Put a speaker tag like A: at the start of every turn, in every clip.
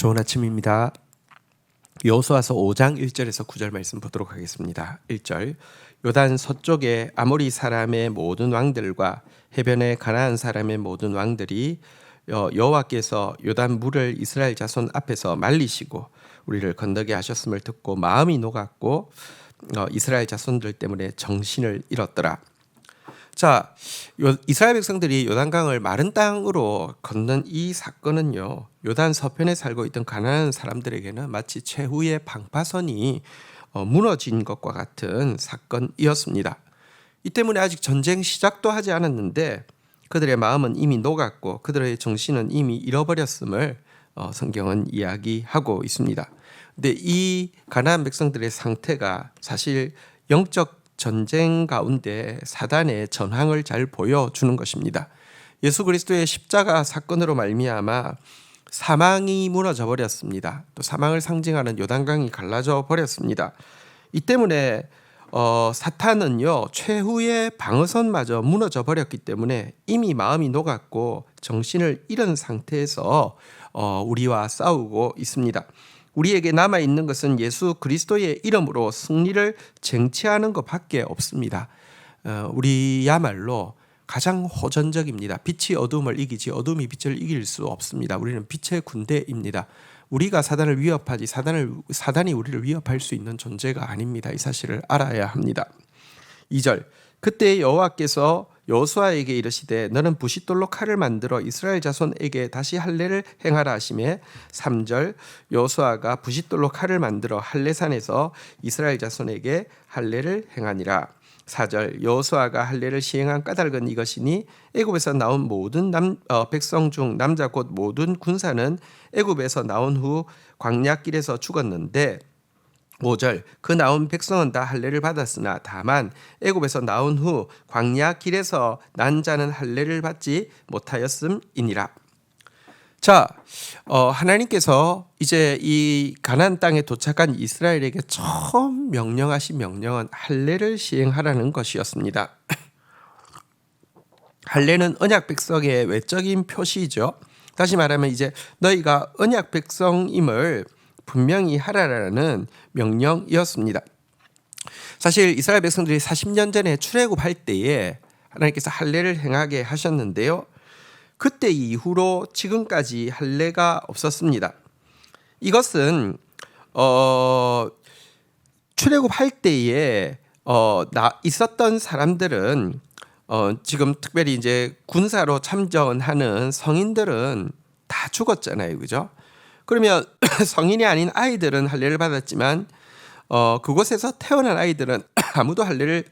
A: 좋은 아침입니다. 여호수아서 5장 1절에서 9절 말씀 보도록 하겠습니다. 1절 요단 서쪽에 아모리 사람의 모든 왕들과 해변의 가나안 사람의 모든 왕들이 여호와께서 요단 물을 이스라엘 자손 앞에서 말리시고 우리를 건너게 하셨음을 듣고 마음이 녹았고 이스라엘 자손들 때문에 정신을 잃었더라. 자, 이스라엘 백성들이 요단강을 마른 땅으로 건넌 이 사건은요, 요단 서편에 살고 있던 가나안 사람들에게는 마치 최후의 방파선이 무너진 것과 같은 사건이었습니다. 이 때문에 아직 전쟁 시작도 하지 않았는데 그들의 마음은 이미 녹았고 그들의 정신은 이미 잃어버렸음을 성경은 이야기하고 있습니다. 근데 이 가나안 백성들의 상태가 사실 영적 전쟁 가운데 사단의 전황을 잘 보여주는 것입니다. 예수 그리스도의 십자가 사건으로 말미암아 사망이 무너져 버렸습니다. 또 사망을 상징하는 요단강이 갈라져 버렸습니다. 이 때문에 사탄은요 최후의 방어선마저 무너져 버렸기 때문에 이미 마음이 녹았고 정신을 잃은 상태에서 우리와 싸우고 있습니다. 우리에게 남아있는 것은 예수 그리스도의 이름으로 승리를 쟁취하는 것밖에 없습니다. 우리야말로 가장 호전적입니다. 빛이 어둠을 이기지 어둠이 빛을 이길 수 없습니다. 우리는 빛의 군대입니다. 우리가 사단을 위협하지 사단이 우리를 위협할 수 있는 존재가 아닙니다. 이 사실을 알아야 합니다. 2절 그때 여호와께서 여호수아에게 이르시되 너는 부싯돌로 칼을 만들어 이스라엘 자손에게 다시 할례를 행하라 하시매 3절 여호수아가 부싯돌로 칼을 만들어 할례산에서 이스라엘 자손에게 할례를 행하니라. 4절 여호수아가 할례를 시행한 까닭은 이것이니 애굽에서 나온 모든 백성 중 남자 곧 모든 군사는 애굽에서 나온 후 광야길에서 죽었는데 5절 그 나온 백성은 다 할례를 받았으나 다만 애굽에서 나온 후 광야 길에서 난 자는 할례를 받지 못하였음이니라. 자, 하나님께서 이제 이 가나안 땅에 도착한 이스라엘에게 처음 명령하신 명령은 할례를 시행하라는 것이었습니다. 할례는 언약 백성의 외적인 표시죠. 다시 말하면 이제 너희가 언약 백성임을 분명히 하라라는 명령이었습니다. 사실 이스라엘 백성들이 40년 전에 출애굽할 때에 하나님께서 할례를 행하게 하셨는데요. 그때 이후로 지금까지 할례가 없었습니다. 이것은 출애굽할 때에 있었던 사람들은 지금 특별히 이제 군사로 참전하는 성인들은 다 죽었잖아요, 그죠? 그러면 성인이 아닌 아이들은 할례를 받았지만 그곳에서 태어난 아이들은 아무도 할례를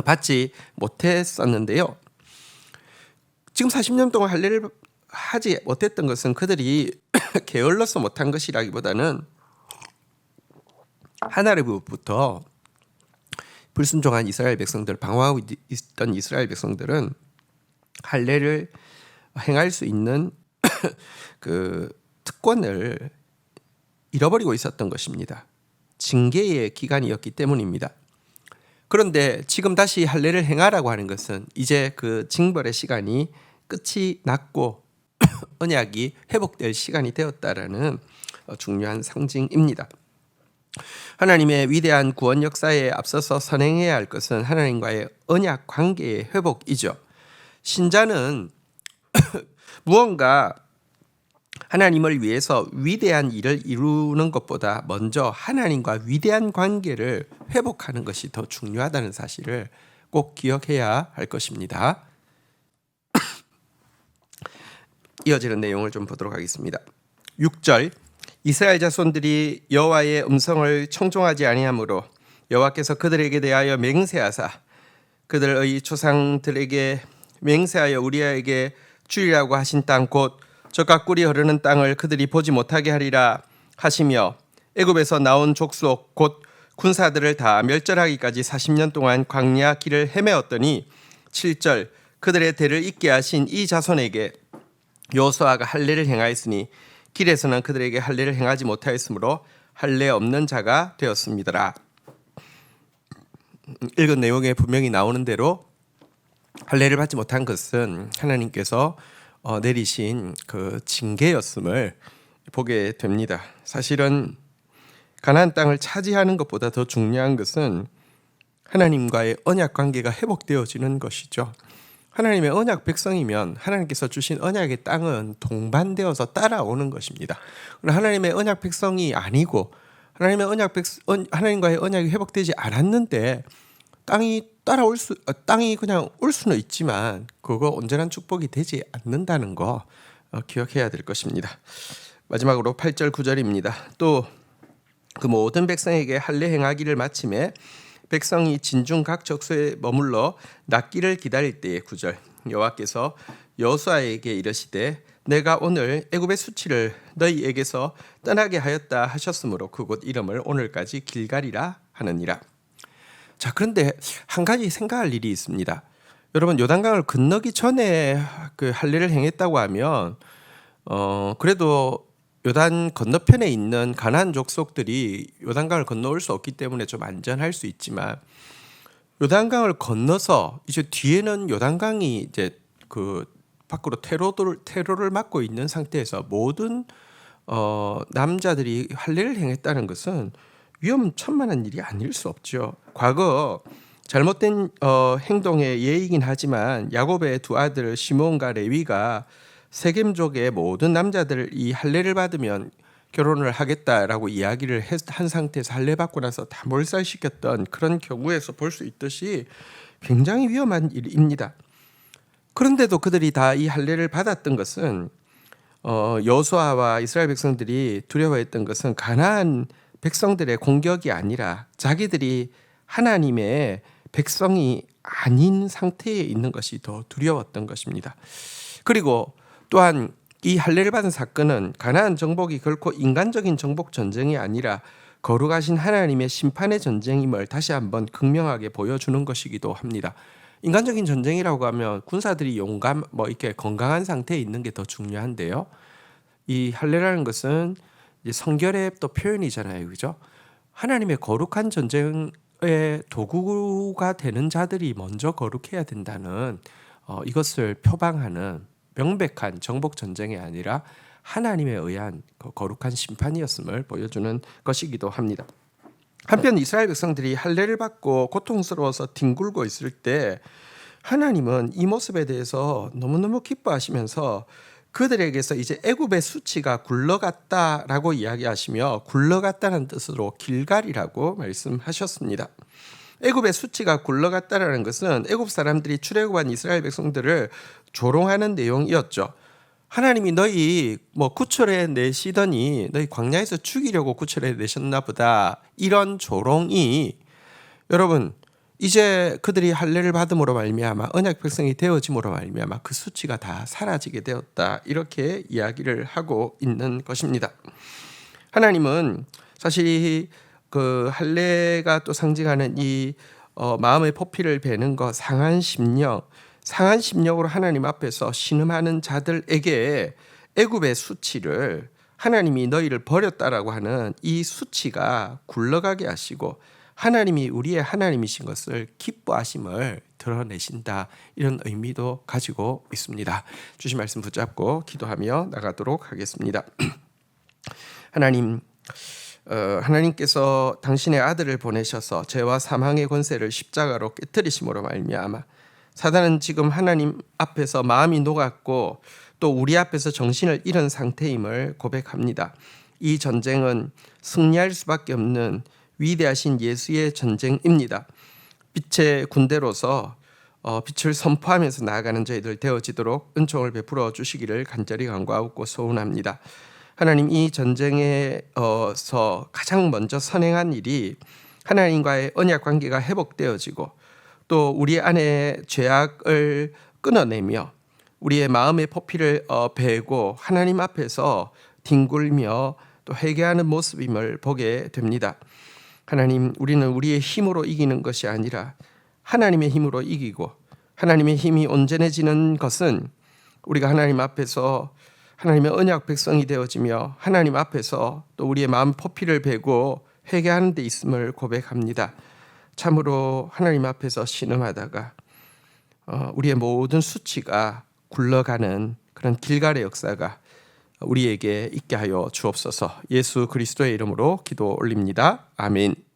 A: 받지 못했었는데요. 지금 40년 동안 할례를 하지 못했던 것은 그들이 게을러서 못한 것이라기보다는 하나님으로부터 불순종한 이스라엘 백성들, 방황하고 있던 이스라엘 백성들은 할례를 행할 수 있는 그 특권을 잃어버리고 있었던 것입니다. 징계의 기간이었기 때문입니다. 그런데 지금 다시 할례를 행하라고 하는 것은 이제 그 징벌의 시간이 끝이 났고 언약이 회복될 시간이 되었다라는 중요한 상징입니다. 하나님의 위대한 구원 역사에 앞서서 선행해야 할 것은 하나님과의 언약 관계의 회복이죠. 신자는 무언가 하나님을 위해서 위대한 일을 이루는 것보다 먼저 하나님과 위대한 관계를 회복하는 것이 더 중요하다는 사실을 꼭 기억해야 할 것입니다. 이어지는 내용을 좀 보도록 하겠습니다. 6절 이스라엘 자손들이 여호와의 음성을 청종하지 아니하므로 여호와께서 그들에게 대하여 맹세하사 그들의 조상들에게 맹세하여 우리에게 주리라고 하신 땅 곧 젖과 꿀이 흐르는 땅을 그들이 보지 못하게 하리라 하시며 애굽에서 나온 족속 곧 군사들을 다 멸절하기까지 40년 동안 광야 길을 헤매었더니 7절 그들의 대를 잇게 하신 이 자손에게 여호수아가 할례를 행하였으니 길에서는 그들에게 할례를 행하지 못하였으므로 할례 없는 자가 되었습니다. 읽은 내용에 분명히 나오는 대로 할례를 받지 못한 것은 하나님께서 내리신 그 징계였음을 보게 됩니다. 사실은 가나안 땅을 차지하는 것보다 더 중요한 것은 하나님과의 언약 관계가 회복되어지는 것이죠. 하나님의 언약 백성이면 하나님께서 주신 언약의 땅은 동반되어서 따라오는 것입니다. 하나님의 언약 백성이 아니고 하나님과의 언약이 회복되지 않았는데 땅이 그냥 올 수는 있지만 그거 온전한 축복이 되지 않는다는 거 기억해야 될 것입니다. 마지막으로 8절 9절입니다. 또 그 모든 백성에게 할례 행하기를 마침에 백성이 진중 각 적소에 머물러 낫기를 기다릴 때의 9절, 여호와께서 여호수아에게 이르시되 내가 오늘 애굽의 수치를 너희에게서 떠나게 하였다 하셨으므로 그곳 이름을 오늘까지 길갈이라 하느니라. 자, 그런데 한 가지 생각할 일이 있습니다. 여러분, 요단강을 건너기 전에 그 할례를 행했다고 하면 그래도 요단 건너편에 있는 가나안 족속들이 요단강을 건너올 수 없기 때문에 좀 안전할 수 있지만, 요단강을 건너서 이제 뒤에는 요단강이 이제 그 밖으로 테러를 막고 있는 상태에서 모든 남자들이 할례를 행했다는 것은 위험천만한 일이 아닐 수 없죠. 과거 잘못된 행동의 예이긴 하지만 야곱의 두 아들 시몬과 레위가 세겜족의 모든 남자들 이 할례를 받으면 결혼을 하겠다라고 이야기를 한 상태에서 할례 받고 나서 다 몰살시켰던 그런 경우에서 볼 수 있듯이 굉장히 위험한 일입니다. 그런데도 그들이 다 이 할례를 받았던 것은 여호수아와 이스라엘 백성들이 두려워했던 것은 가나안 백성들의 공격이 아니라 자기들이 하나님의 백성이 아닌 상태에 있는 것이 더 두려웠던 것입니다. 그리고 또한 이 할례를 받은 사건은 가나안 정복이 결코 인간적인 정복 전쟁이 아니라 거룩하신 하나님의 심판의 전쟁임을 다시 한번 극명하게 보여주는 것이기도 합니다. 인간적인 전쟁이라고 하면 군사들이 이렇게 건강한 상태에 있는 게 더 중요한데요. 이 할례라는 것은 이제 성결의 또 표현이잖아요, 그죠? 하나님의 거룩한 전쟁의 도구가 되는 자들이 먼저 거룩해야 된다는 이것을 표방하는 명백한 정복 전쟁이 아니라 하나님에 의한 거룩한 심판이었음을 보여주는 것이기도 합니다. 한편 이스라엘 백성들이 할례를 받고 고통스러워서 뒹굴고 있을 때 하나님은 이 모습에 대해서 너무너무 기뻐하시면서 그들에게서 이제 애굽의 수치가 굴러갔다라고 이야기하시며, 굴러갔다는 뜻으로 길갈이라고 말씀하셨습니다. 애굽의 수치가 굴러갔다라는 것은 애굽 사람들이 출애굽한 이스라엘 백성들을 조롱하는 내용이었죠. 하나님이 너희 구출해 내시더니 너희 광야에서 죽이려고 구출해 내셨나 보다, 이런 조롱이 여러분 이제 그들이 할례를 받음으로 말미암아 언약 백성이 되어짐으로 말미암아 그 수치가 다 사라지게 되었다, 이렇게 이야기를 하고 있는 것입니다. 하나님은 사실 그 할례가 또 상징하는 이 마음의 포피를 베는 것, 상한 심령으로 하나님 앞에서 신음하는 자들에게 애굽의 수치를, 하나님이 너희를 버렸다라고 하는 이 수치가 굴러가게 하시고 하나님이 우리의 하나님이신 것을 기뻐하심을 드러내신다, 이런 의미도 가지고 있습니다. 주신 말씀 붙잡고 기도하며 나가도록 하겠습니다. 하나님께서 당신의 아들을 보내셔서 죄와 사망의 권세를 십자가로 깨뜨리심으로 말미암아 사단은 지금 하나님 앞에서 마음이 녹았고 또 우리 앞에서 정신을 잃은 상태임을 고백합니다. 이 전쟁은 승리할 수밖에 없는 위대하신 예수의 전쟁입니다. 빛의 군대로서 빛을 선포하면서 나아가는 저희들 되어지도록 은총을 베풀어 주시기를 간절히 간구하고 소원합니다. 하나님, 이 전쟁에서 가장 먼저 선행한 일이 하나님과의 언약 관계가 회복되어지고 또 우리 안에 죄악을 끊어내며 우리의 마음의 포피를 베고 하나님 앞에서 뒹굴며 또 회개하는 모습임을 보게 됩니다. 하나님, 우리는 우리의 힘으로 이기는 것이 아니라 하나님의 힘으로 이기고, 하나님의 힘이 온전해지는 것은 우리가 하나님 앞에서 하나님의 언약 백성이 되어지며 하나님 앞에서 또 우리의 마음 포피를 베고 회개하는 데 있음을 고백합니다. 참으로 하나님 앞에서 신음하다가 우리의 모든 수치가 굴러가는 그런 길갈의 역사가 우리에게 있게 하여 주옵소서. 예수 그리스도의 이름으로 기도 올립니다. 아멘.